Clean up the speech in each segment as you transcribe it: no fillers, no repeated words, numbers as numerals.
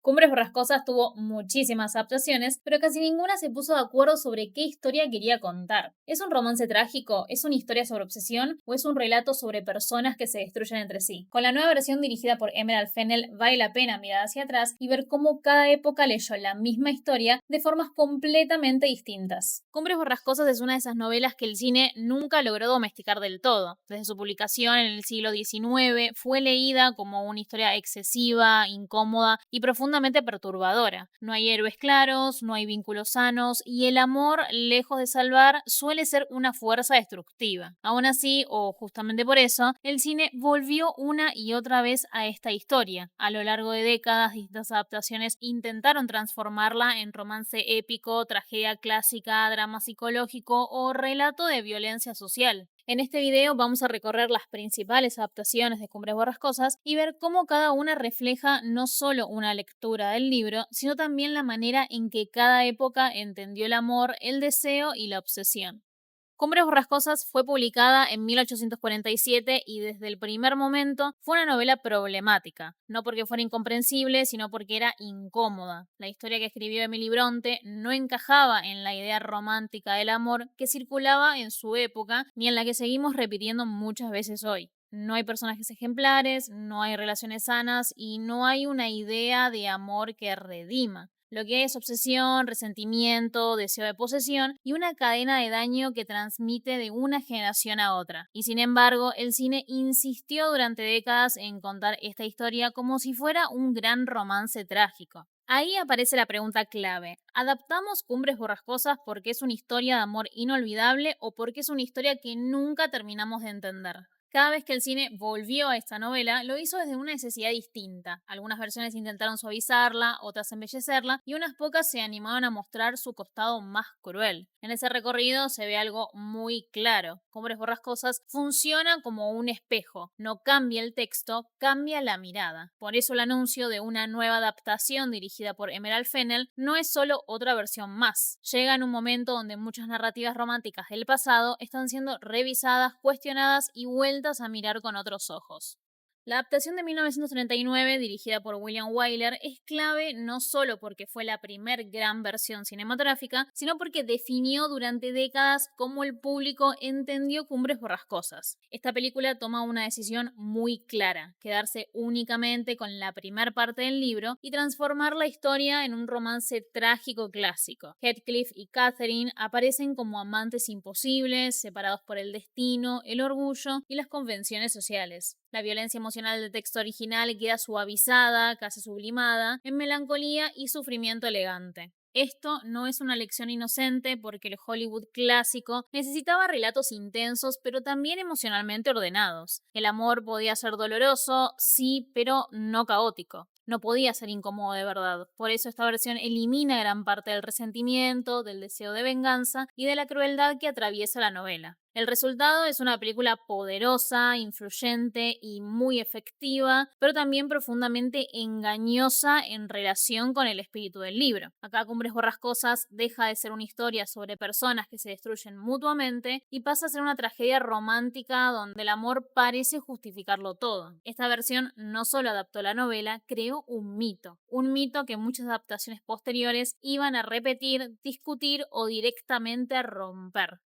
Cumbres Borrascosas tuvo muchísimas adaptaciones, pero casi ninguna se puso de acuerdo sobre qué historia quería contar. ¿Es un romance trágico? ¿Es una historia sobre obsesión? ¿O es un relato sobre personas que se destruyen entre sí? Con la nueva versión dirigida por Emerald Fennell vale la pena mirar hacia atrás y ver cómo cada época leyó la misma historia de formas completamente distintas. Cumbres Borrascosas es una de esas novelas que el cine nunca logró domesticar del todo. Desde su publicación en el siglo XIX fue leída como una historia excesiva, incómoda y profundamente perturbadora. No hay héroes claros, no hay vínculos sanos y el amor, lejos de salvar, suele ser una fuerza destructiva. Aún así, o justamente por eso, el cine volvió una y otra vez a esta historia. A lo largo de décadas, distintas adaptaciones intentaron transformarla en romance épico, tragedia clásica, drama psicológico o relato de violencia social. En este video vamos a recorrer las principales adaptaciones de Cumbres Borrascosas y ver cómo cada una refleja no solo una lectura del libro, sino también la manera en que cada época entendió el amor, el deseo y la obsesión. Cumbres Borrascosas fue publicada en 1847 y desde el primer momento fue una novela problemática, no porque fuera incomprensible, sino porque era incómoda. La historia que escribió Emily Bronte no encajaba en la idea romántica del amor que circulaba en su época ni en la que seguimos repitiendo muchas veces hoy. No hay personajes ejemplares, no hay relaciones sanas y no hay una idea de amor que redima. Lo que es obsesión, resentimiento, deseo de posesión y una cadena de daño que transmite de una generación a otra. Y sin embargo, el cine insistió durante décadas en contar esta historia como si fuera un gran romance trágico. Ahí aparece la pregunta clave. ¿Adaptamos Cumbres Borrascosas porque es una historia de amor inolvidable o porque es una historia que nunca terminamos de entender? Cada vez que el cine volvió a esta novela, lo hizo desde una necesidad distinta. Algunas versiones intentaron suavizarla, otras embellecerla, y unas pocas se animaron a mostrar su costado más cruel. En ese recorrido se ve algo muy claro. Cumbres Borrascosas funciona como un espejo. No cambia el texto, cambia la mirada. Por eso el anuncio de una nueva adaptación dirigida por Emerald Fennell no es solo otra versión más. Llega en un momento donde muchas narrativas románticas del pasado están siendo revisadas, cuestionadas y vueltas a mirar con otros ojos. La adaptación de 1939, dirigida por William Wyler, es clave no solo porque fue la primer gran versión cinematográfica, sino porque definió durante décadas cómo el público entendió Cumbres Borrascosas. Esta película toma una decisión muy clara, quedarse únicamente con la primer parte del libro y transformar la historia en un romance trágico clásico. Heathcliff y Catherine aparecen como amantes imposibles, separados por el destino, el orgullo y las convenciones sociales. La violencia emocional del texto original queda suavizada, casi sublimada, en melancolía y sufrimiento elegante. Esto no es una lección inocente porque el Hollywood clásico necesitaba relatos intensos pero también emocionalmente ordenados. El amor podía ser doloroso, sí, pero no caótico. No podía ser incómodo de verdad. Por eso esta versión elimina gran parte del resentimiento, del deseo de venganza y de la crueldad que atraviesa la novela. El resultado es una película poderosa, influyente y muy efectiva, pero también profundamente engañosa en relación con el espíritu del libro. Acá Cumbres Borrascosas deja de ser una historia sobre personas que se destruyen mutuamente y pasa a ser una tragedia romántica donde el amor parece justificarlo todo. Esta versión no solo adaptó la novela, creó un mito que muchas adaptaciones posteriores iban a repetir, discutir o directamente a romper.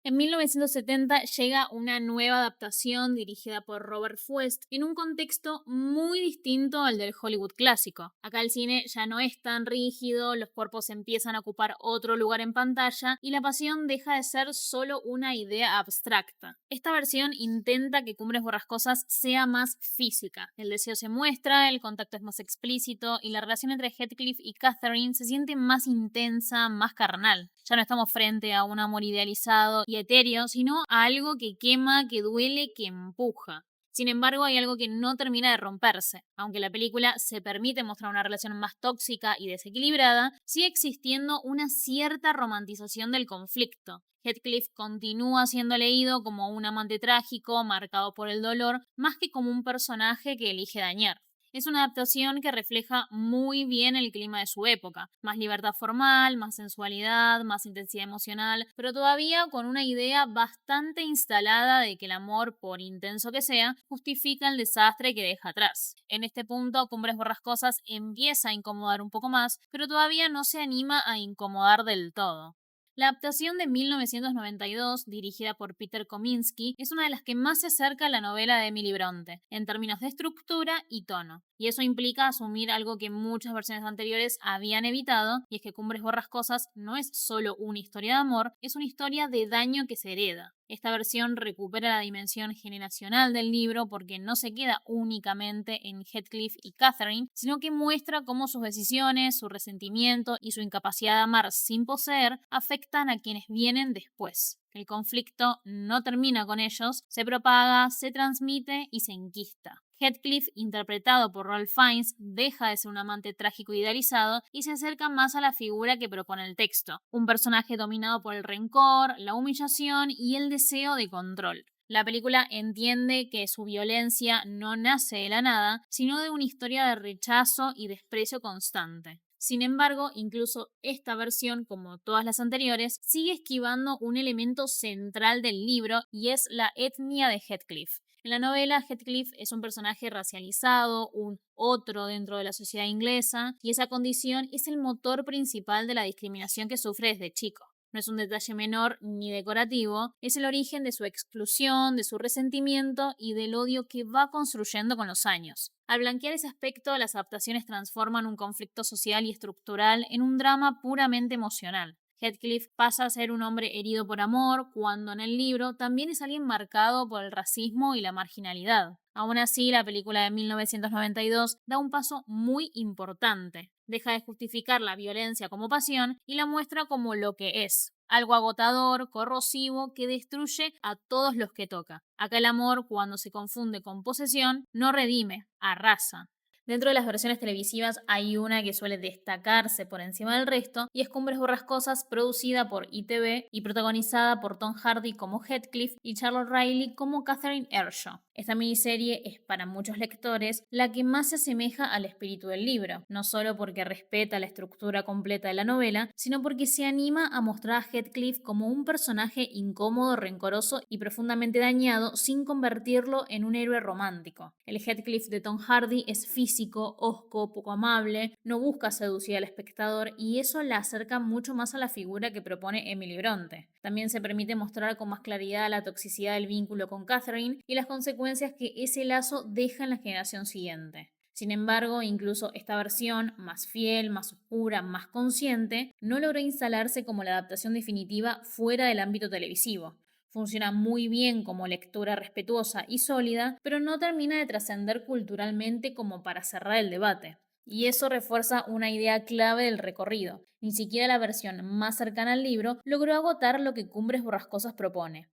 En 1970 llega una nueva adaptación dirigida por Robert Fuest en un contexto muy distinto al del Hollywood clásico. Acá el cine ya no es tan rígido, los cuerpos empiezan a ocupar otro lugar en pantalla y la pasión deja de ser solo una idea abstracta. Esta versión intenta que Cumbres Borrascosas sea más física. El deseo se muestra, el contacto es más explícito y la relación entre Heathcliff y Catherine se siente más intensa, más carnal. Ya no estamos frente a un amor idealizado y etéreo, sino a algo que quema, que duele, que empuja. Sin embargo, hay algo que no termina de romperse. Aunque la película se permite mostrar una relación más tóxica y desequilibrada, sigue existiendo una cierta romantización del conflicto. Heathcliff continúa siendo leído como un amante trágico, marcado por el dolor, más que como un personaje que elige dañar. Es una adaptación que refleja muy bien el clima de su época, más libertad formal, más sensualidad, más intensidad emocional, pero todavía con una idea bastante instalada de que el amor, por intenso que sea, justifica el desastre que deja atrás. En este punto, Cumbres Borrascosas empieza a incomodar un poco más, pero todavía no se anima a incomodar del todo. La adaptación de 1992, dirigida por Peter Kominsky, es una de las que más se acerca a la novela de Emily Bronte, en términos de estructura y tono. Y eso implica asumir algo que muchas versiones anteriores habían evitado, y es que Cumbres Borrascosas no es solo una historia de amor, es una historia de daño que se hereda. Esta versión recupera la dimensión generacional del libro porque no se queda únicamente en Heathcliff y Catherine, sino que muestra cómo sus decisiones, su resentimiento y su incapacidad de amar sin poseer afectan a quienes vienen después. El conflicto no termina con ellos, se propaga, se transmite y se enquista. Heathcliff, interpretado por Ralph Fiennes, deja de ser un amante trágico idealizado y se acerca más a la figura que propone el texto, un personaje dominado por el rencor, la humillación y el deseo de control. La película entiende que su violencia no nace de la nada, sino de una historia de rechazo y desprecio constante. Sin embargo, incluso esta versión, como todas las anteriores, sigue esquivando un elemento central del libro y es la etnia de Heathcliff. En la novela, Heathcliff es un personaje racializado, un otro dentro de la sociedad inglesa, y esa condición es el motor principal de la discriminación que sufre desde chico. No es un detalle menor ni decorativo, es el origen de su exclusión, de su resentimiento y del odio que va construyendo con los años. Al blanquear ese aspecto, las adaptaciones transforman un conflicto social y estructural en un drama puramente emocional. Heathcliff pasa a ser un hombre herido por amor, cuando en el libro también es alguien marcado por el racismo y la marginalidad. Aún así, la película de 1992 da un paso muy importante. Deja de justificar la violencia como pasión y la muestra como lo que es, algo agotador, corrosivo, que destruye a todos los que toca. Acá el amor, cuando se confunde con posesión, no redime, arrasa. Dentro de las versiones televisivas hay una que suele destacarse por encima del resto y es Cumbres Borrascosas, producida por ITV y protagonizada por Tom Hardy como Heathcliff y Charlotte Riley como Catherine Earnshaw. Esta miniserie es para muchos lectores la que más se asemeja al espíritu del libro, no solo porque respeta la estructura completa de la novela, sino porque se anima a mostrar a Heathcliff como un personaje incómodo, rencoroso y profundamente dañado sin convertirlo en un héroe romántico. El Heathcliff de Tom Hardy es físico, hosco, poco amable, no busca seducir al espectador y eso la acerca mucho más a la figura que propone Emily Bronte. También se permite mostrar con más claridad la toxicidad del vínculo con Catherine y las consecuencias que ese lazo deja en la generación siguiente. Sin embargo, incluso esta versión, más fiel, más oscura, más consciente, no logró instalarse como la adaptación definitiva fuera del ámbito televisivo. Funciona muy bien como lectura respetuosa y sólida, pero no termina de trascender culturalmente como para cerrar el debate. Y eso refuerza una idea clave del recorrido. Ni siquiera la versión más cercana al libro logró agotar lo que Cumbres Borrascosas propone.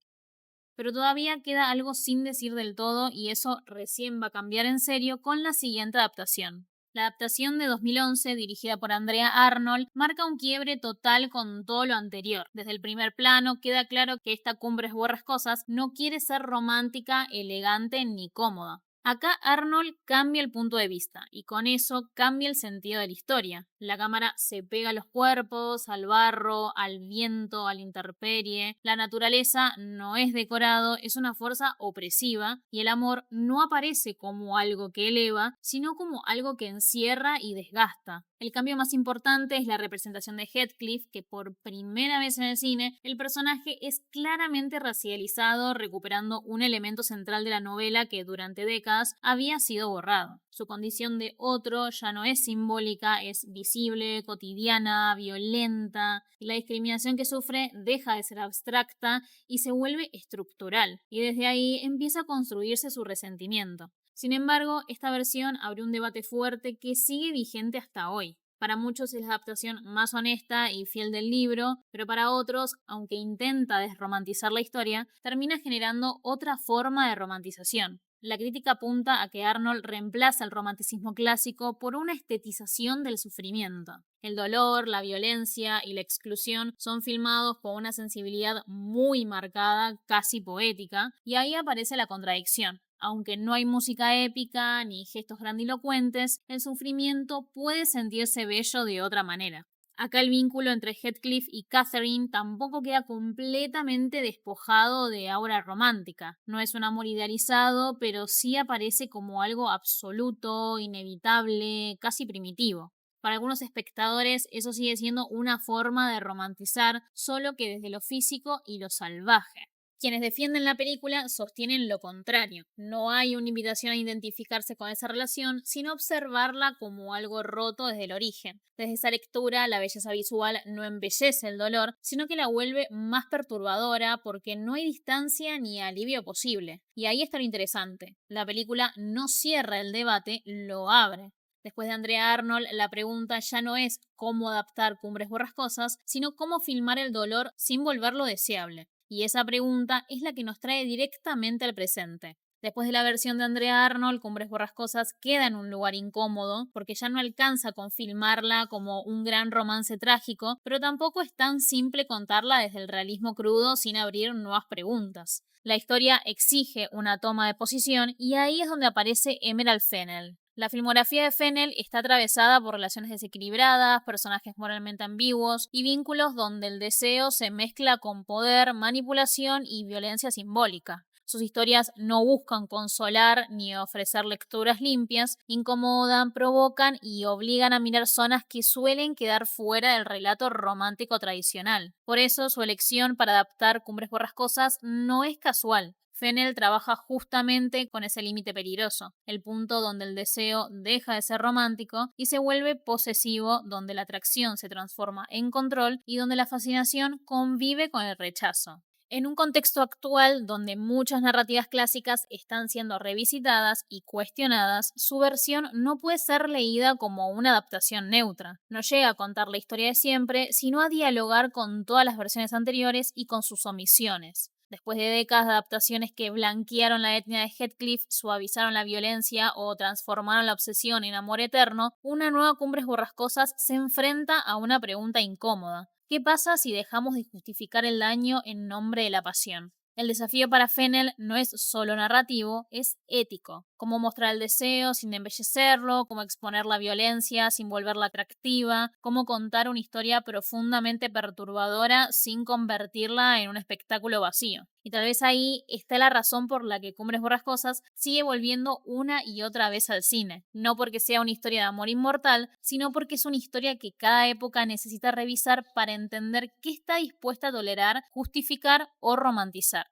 Pero todavía queda algo sin decir del todo y eso recién va a cambiar en serio con la siguiente adaptación. La adaptación de 2011, dirigida por Andrea Arnold, marca un quiebre total con todo lo anterior. Desde el primer plano queda claro que esta Cumbres Borrascosas no quiere ser romántica, elegante ni cómoda. Acá Arnold cambia el punto de vista y con eso cambia el sentido de la historia. La cámara se pega a los cuerpos, al barro, al viento, a la intemperie. La naturaleza no es decorado, es una fuerza opresiva y el amor no aparece como algo que eleva, sino como algo que encierra y desgasta. El cambio más importante es la representación de Heathcliff, que por primera vez en el cine, el personaje es claramente racializado, recuperando un elemento central de la novela que durante décadas había sido borrado. Su condición de otro ya no es simbólica, es visible, cotidiana, violenta, y la discriminación que sufre deja de ser abstracta y se vuelve estructural, y desde ahí empieza a construirse su resentimiento. Sin embargo, esta versión abre un debate fuerte que sigue vigente hasta hoy. Para muchos es la adaptación más honesta y fiel del libro, pero para otros, aunque intenta desromantizar la historia, termina generando otra forma de romantización. La crítica apunta a que Arnold reemplaza el romanticismo clásico por una estetización del sufrimiento. El dolor, la violencia y la exclusión son filmados con una sensibilidad muy marcada, casi poética, y ahí aparece la contradicción. Aunque no hay música épica ni gestos grandilocuentes, el sufrimiento puede sentirse bello de otra manera. Acá el vínculo entre Heathcliff y Catherine tampoco queda completamente despojado de aura romántica. No es un amor idealizado, pero sí aparece como algo absoluto, inevitable, casi primitivo. Para algunos espectadores eso sigue siendo una forma de romantizar, solo que desde lo físico y lo salvaje. Quienes defienden la película sostienen lo contrario. No hay una invitación a identificarse con esa relación, sino observarla como algo roto desde el origen. Desde esa lectura, la belleza visual no embellece el dolor, sino que la vuelve más perturbadora porque no hay distancia ni alivio posible. Y ahí está lo interesante. La película no cierra el debate, lo abre. Después de Andrea Arnold, la pregunta ya no es cómo adaptar Cumbres Borrascosas, sino cómo filmar el dolor sin volverlo deseable. Y esa pregunta es la que nos trae directamente al presente. Después de la versión de Andrea Arnold, Cumbres Borrascosas queda en un lugar incómodo, porque ya no alcanza con filmarla como un gran romance trágico, pero tampoco es tan simple contarla desde el realismo crudo sin abrir nuevas preguntas. La historia exige una toma de posición y ahí es donde aparece Emerald Fennell. La filmografía de Fennell está atravesada por relaciones desequilibradas, personajes moralmente ambiguos y vínculos donde el deseo se mezcla con poder, manipulación y violencia simbólica. Sus historias no buscan consolar ni ofrecer lecturas limpias, incomodan, provocan y obligan a mirar zonas que suelen quedar fuera del relato romántico tradicional. Por eso su elección para adaptar Cumbres Borrascosas no es casual. Fennell trabaja justamente con ese límite peligroso, el punto donde el deseo deja de ser romántico y se vuelve posesivo, donde la atracción se transforma en control y donde la fascinación convive con el rechazo. En un contexto actual donde muchas narrativas clásicas están siendo revisitadas y cuestionadas, su versión no puede ser leída como una adaptación neutra. No llega a contar la historia de siempre, sino a dialogar con todas las versiones anteriores y con sus omisiones. Después de décadas de adaptaciones que blanquearon la etnia de Heathcliff, suavizaron la violencia o transformaron la obsesión en amor eterno, una nueva Cumbres Borrascosas se enfrenta a una pregunta incómoda. ¿Qué pasa si dejamos de justificar el daño en nombre de la pasión? El desafío para Fennell no es solo narrativo, es ético. Cómo mostrar el deseo sin embellecerlo, cómo exponer la violencia sin volverla atractiva, cómo contar una historia profundamente perturbadora sin convertirla en un espectáculo vacío. Y tal vez ahí está la razón por la que Cumbres Borrascosas sigue volviendo una y otra vez al cine. No porque sea una historia de amor inmortal, sino porque es una historia que cada época necesita revisar para entender qué está dispuesta a tolerar, justificar o romantizar.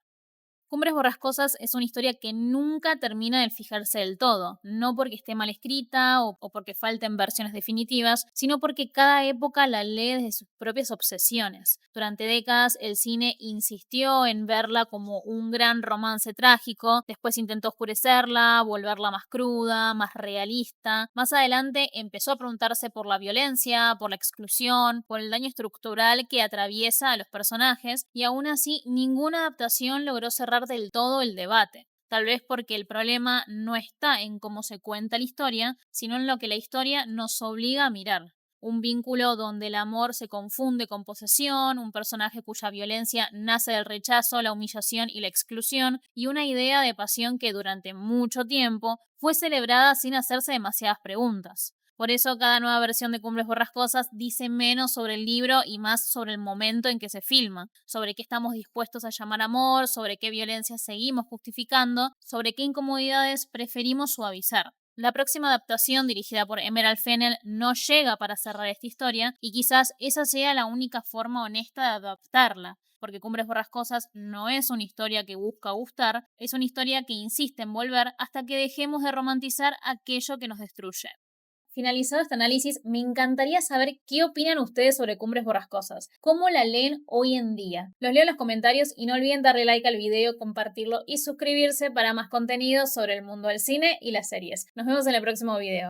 Cumbres Borrascosas es una historia que nunca termina de fijarse del todo, no porque esté mal escrita o porque falten versiones definitivas, sino porque cada época la lee desde sus propias obsesiones. Durante décadas el cine insistió en verla como un gran romance trágico, después intentó oscurecerla, volverla más cruda, más realista. Más adelante empezó a preguntarse por la violencia, por la exclusión, por el daño estructural que atraviesa a los personajes, y aún así ninguna adaptación logró cerrar del todo el debate. Tal vez porque el problema no está en cómo se cuenta la historia, sino en lo que la historia nos obliga a mirar. Un vínculo donde el amor se confunde con posesión, un personaje cuya violencia nace del rechazo, la humillación y la exclusión, y una idea de pasión que durante mucho tiempo fue celebrada sin hacerse demasiadas preguntas. Por eso cada nueva versión de Cumbres Borrascosas dice menos sobre el libro y más sobre el momento en que se filma, sobre qué estamos dispuestos a llamar amor, sobre qué violencia seguimos justificando, sobre qué incomodidades preferimos suavizar. La próxima adaptación, dirigida por Emerald Fennell, no llega para cerrar esta historia y quizás esa sea la única forma honesta de adaptarla, porque Cumbres Borrascosas no es una historia que busca gustar, es una historia que insiste en volver hasta que dejemos de romantizar aquello que nos destruye. Finalizado este análisis, me encantaría saber qué opinan ustedes sobre Cumbres Borrascosas. ¿Cómo la leen hoy en día? Los leo en los comentarios y no olviden darle like al video, compartirlo y suscribirse para más contenido sobre el mundo del cine y las series. Nos vemos en el próximo video.